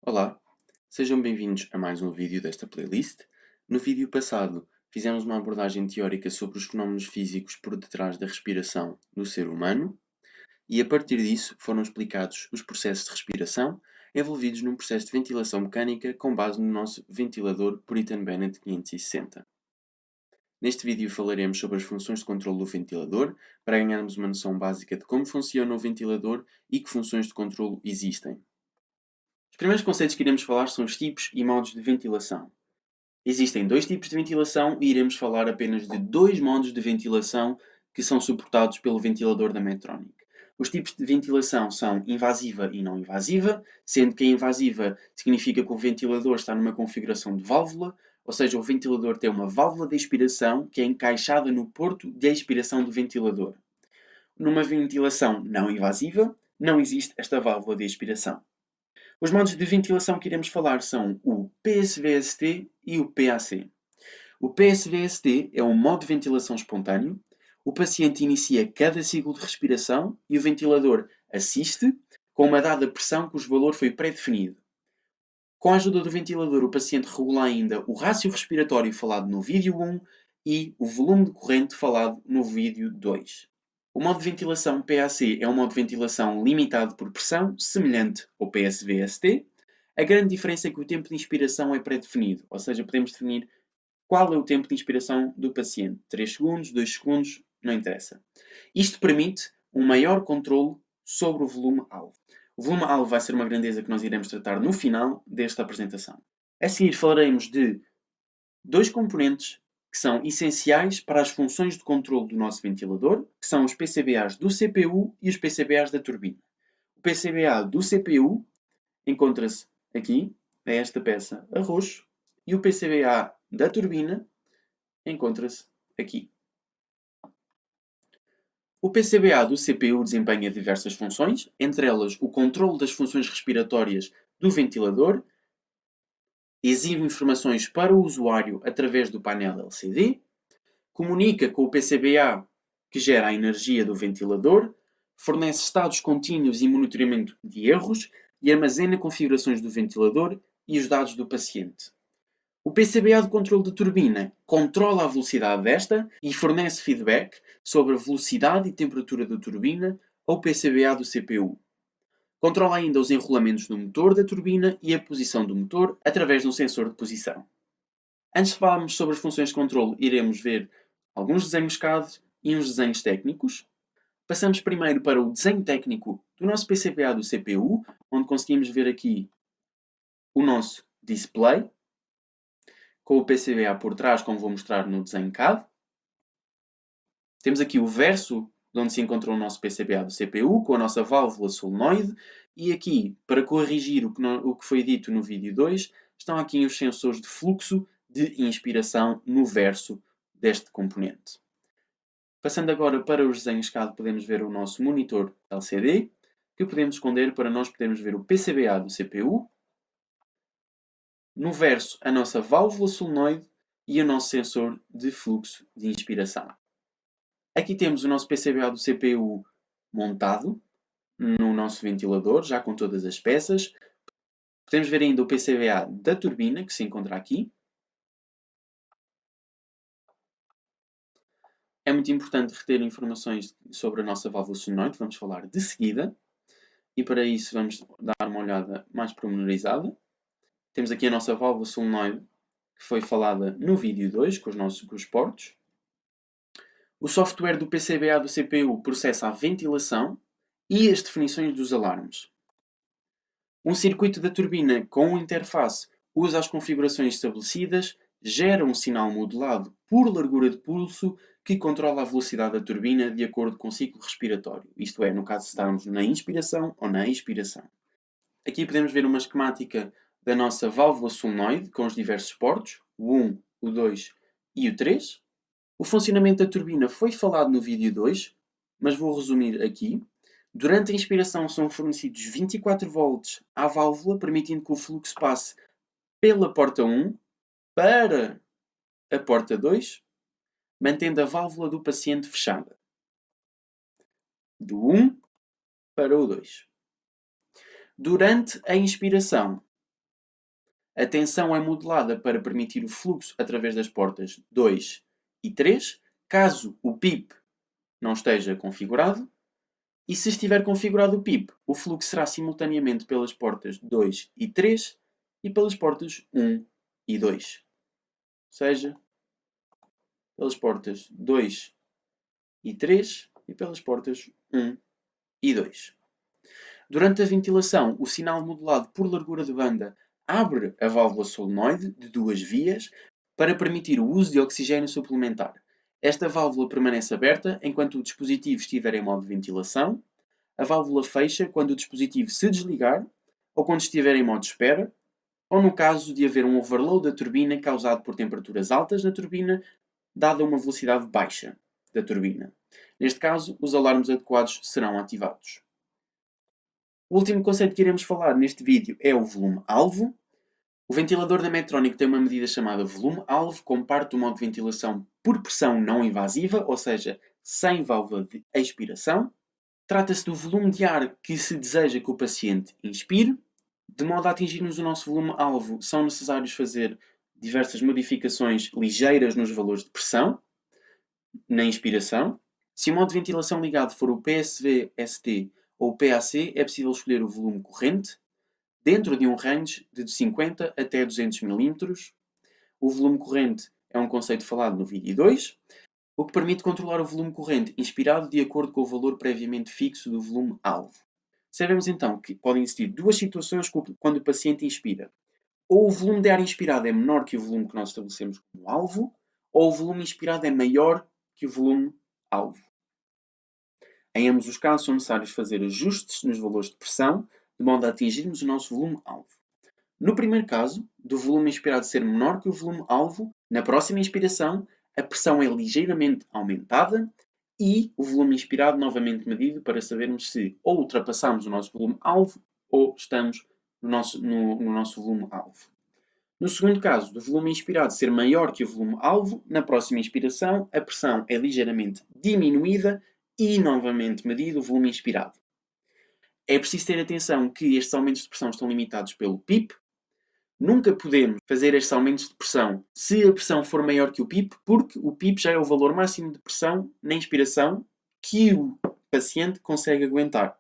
Olá, sejam bem-vindos a mais um vídeo desta playlist. No vídeo passado, fizemos uma abordagem teórica sobre os fenómenos físicos por detrás da respiração no ser humano e, a partir disso, foram explicados os processos de respiração envolvidos num processo de ventilação mecânica com base no nosso ventilador Puritan Bennett 560. Neste vídeo falaremos sobre as funções de controle do ventilador para ganharmos uma noção básica de como funciona o ventilador e que funções de controle existem. Os primeiros conceitos que iremos falar são os tipos e modos de ventilação. Existem dois tipos de ventilação e iremos falar apenas de dois modos de ventilação que são suportados pelo ventilador da Medtronic. Os tipos de ventilação são invasiva e não invasiva, sendo que a invasiva significa que o ventilador está numa configuração de válvula, ou seja, o ventilador tem uma válvula de expiração que é encaixada no porto de expiração do ventilador. Numa ventilação não invasiva, não existe esta válvula de expiração. Os modos de ventilação que iremos falar são o PSVST e o PAC. O PSVST é um modo de ventilação espontâneo. O paciente inicia cada ciclo de respiração e o ventilador assiste com uma dada pressão cujo valor foi pré-definido. Com a ajuda do ventilador, o paciente regula ainda o rácio respiratório falado no vídeo 1 e o volume de corrente falado no vídeo 2. O modo de ventilação PAC é um modo de ventilação limitado por pressão, semelhante ao PSVST. A grande diferença é que o tempo de inspiração é pré-definido, ou seja, podemos definir qual é o tempo de inspiração do paciente. 3 segundos, 2 segundos, não interessa. Isto permite um maior controle sobre o volume-alvo. O volume-alvo vai ser uma grandeza que nós iremos tratar no final desta apresentação. A seguir falaremos de dois componentes que são essenciais para as funções de controle do nosso ventilador, que são os PCBAs do CPU e os PCBAs da turbina. O PCBA do CPU encontra-se aqui, é esta peça a roxo, e o PCBA da turbina encontra-se aqui. O PCBA do CPU desempenha diversas funções, entre elas o controle das funções respiratórias do ventilador, exibe informações para o usuário através do painel LCD, comunica com o PCBA que gera a energia do ventilador, fornece estados contínuos e monitoramento de erros e armazena configurações do ventilador e os dados do paciente. O PCBA de controle de turbina controla a velocidade desta e fornece feedback sobre a velocidade e temperatura da turbina ao PCBA do CPU. Controla ainda os enrolamentos do motor da turbina e a posição do motor através de um sensor de posição. Antes de falarmos sobre as funções de controle, iremos ver alguns desenhos CAD e uns desenhos técnicos. Passamos primeiro para o desenho técnico do nosso PCBA do CPU, onde conseguimos ver aqui o nosso display, com o PCBA por trás, como vou mostrar no desenho CAD. Temos aqui o verso de onde se encontrou o nosso PCBA do CPU, com a nossa válvula solenoide, e aqui, para corrigir o que foi dito no vídeo 2, estão aqui os sensores de fluxo de inspiração no verso deste componente. Passando agora para os desenhos CAD, podemos ver o nosso monitor LCD, que podemos esconder para nós podermos ver o PCBA do CPU, no verso a nossa válvula solenoide e o nosso sensor de fluxo de inspiração. Aqui temos o nosso PCBA do CPU montado no nosso ventilador, já com todas as peças. Podemos ver ainda o PCBA da turbina, que se encontra aqui. É muito importante reter informações sobre a nossa válvula solenoide, vamos falar de seguida. E para isso vamos dar uma olhada mais pormenorizada. Temos aqui a nossa válvula solenoide, que foi falada no vídeo 2, com os portos. O software do PCBA do CPU processa a ventilação e as definições dos alarmes. Um circuito da turbina com interface usa as configurações estabelecidas, gera um sinal modulado por largura de pulso que controla a velocidade da turbina de acordo com o ciclo respiratório, isto é, no caso de estarmos na inspiração ou na expiração. Aqui podemos ver uma esquemática da nossa válvula solenoide com os diversos portos, o 1, o 2 e o 3. O funcionamento da turbina foi falado no vídeo 2, mas vou resumir aqui. Durante a inspiração são fornecidos 24 volts à válvula, permitindo que o fluxo passe pela porta 1 para a porta 2, mantendo a válvula do paciente fechada. Do 1 para o 2. Durante a inspiração, A tensão é modelada para permitir o fluxo através das portas 2 e 3, caso o PIP não esteja configurado. E se estiver configurado o PIP, o fluxo será simultaneamente pelas portas 2 e 3 e pelas portas 1 e 2. Ou seja, pelas portas 2 e 3 e pelas portas 1 e 2. Durante a ventilação, o sinal modelado por largura de banda abre a válvula solenoide de 2 vias para permitir o uso de oxigênio suplementar. Esta válvula permanece aberta enquanto o dispositivo estiver em modo de ventilação. A válvula fecha quando o dispositivo se desligar ou quando estiver em modo de espera, ou no caso de haver um overload da turbina causado por temperaturas altas na turbina, dada uma velocidade baixa da turbina. Neste caso, os alarmes adequados serão ativados. O último conceito que iremos falar neste vídeo é o volume-alvo. O ventilador da Medtronic tem uma medida chamada volume-alvo, como parte do modo de ventilação por pressão não invasiva, ou seja, sem válvula de expiração. Trata-se do volume de ar que se deseja que o paciente inspire. De modo a atingirmos o nosso volume-alvo, são necessários fazer diversas modificações ligeiras nos valores de pressão na inspiração. Se o modo de ventilação ligado for o PSV-ST ou o PAC, é possível escolher o volume corrente, dentro de um range de 50 até 200 mm. O volume corrente é um conceito falado no vídeo 2, o que permite controlar o volume corrente inspirado de acordo com o valor previamente fixo do volume-alvo. Sabemos então que podem existir duas situações quando o paciente inspira. Ou o volume de ar inspirado é menor que o volume que nós estabelecemos como alvo, ou o volume inspirado é maior que o volume-alvo. Em ambos os casos são necessários fazer ajustes nos valores de pressão, de modo a atingirmos o nosso volume-alvo. No primeiro caso, do volume inspirado ser menor que o volume-alvo, na próxima inspiração, a pressão é ligeiramente aumentada e o volume inspirado novamente medido para sabermos se ou ultrapassamos o nosso volume-alvo ou estamos no nosso volume-alvo. No segundo caso, do volume inspirado ser maior que o volume-alvo, na próxima inspiração a pressão é ligeiramente diminuída e novamente medido o volume inspirado. É preciso ter atenção que estes aumentos de pressão estão limitados pelo PIP. Nunca podemos fazer estes aumentos de pressão se a pressão for maior que o PIP, porque o PIP já é o valor máximo de pressão na inspiração que o paciente consegue aguentar.